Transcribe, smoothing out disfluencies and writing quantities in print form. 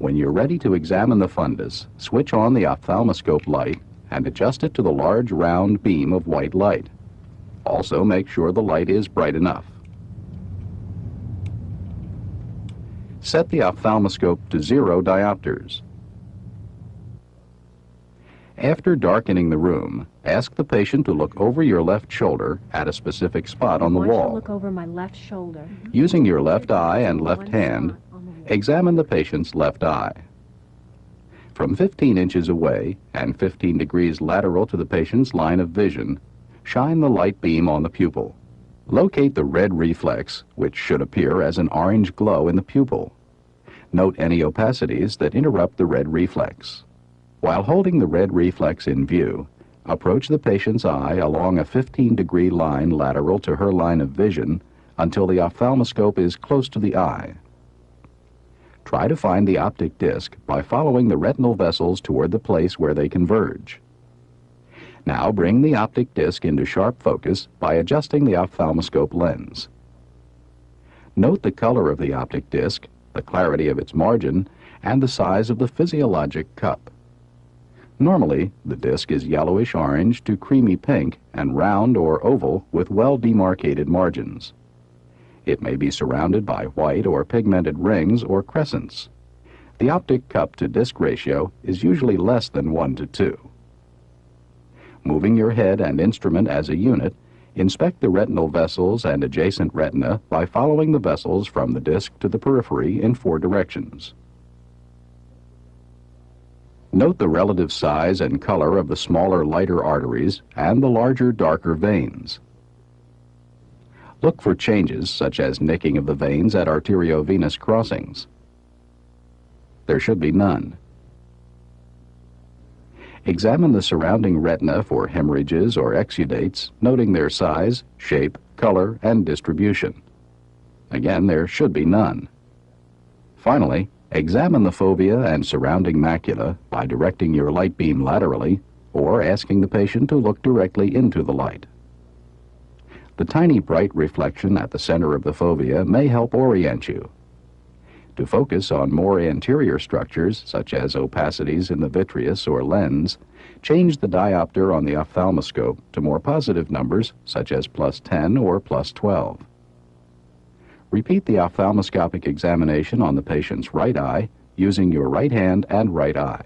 When you're ready to examine the fundus, switch on the ophthalmoscope light and adjust it to the large round beam of white light. Also, make sure the light is bright enough. Set the ophthalmoscope to 0 diopters. After darkening the room, ask the patient to look over your left shoulder at a specific spot on the wall. Look over my left shoulder. Using your left eye and left hand, examine the patient's left eye. From 15 inches away and 15 degrees lateral to the patient's line of vision, shine the light beam on the pupil. Locate the red reflex, which should appear as an orange glow in the pupil. Note any opacities that interrupt the red reflex. While holding the red reflex in view, approach the patient's eye along a 15-degree line lateral to her line of vision until the ophthalmoscope is close to the eye. Try to find the optic disc by following the retinal vessels toward the place where they converge. Now bring the optic disc into sharp focus by adjusting the ophthalmoscope lens. Note the color of the optic disc, the clarity of its margin, and the size of the physiologic cup. Normally, the disc is yellowish-orange to creamy pink and round or oval with well-demarcated margins. It may be surrounded by white or pigmented rings or crescents. The optic cup to disc ratio is usually less than 1:2. Moving your head and instrument as a unit, inspect the retinal vessels and adjacent retina by following the vessels from the disc to the periphery in 4 directions. Note the relative size and color of the smaller, lighter arteries and the larger, darker veins. Look for changes such as nicking of the veins at arteriovenous crossings. There should be none. Examine the surrounding retina for hemorrhages or exudates, noting their size, shape, color, and distribution. Again, there should be none. Finally, examine the fovea and surrounding macula by directing your light beam laterally or asking the patient to look directly into the light. The tiny bright reflection at the center of the fovea may help orient you. To focus on more anterior structures, such as opacities in the vitreous or lens, change the diopter on the ophthalmoscope to more positive numbers, such as +10 or +12. Repeat the ophthalmoscopic examination on the patient's right eye using your right hand and right eye.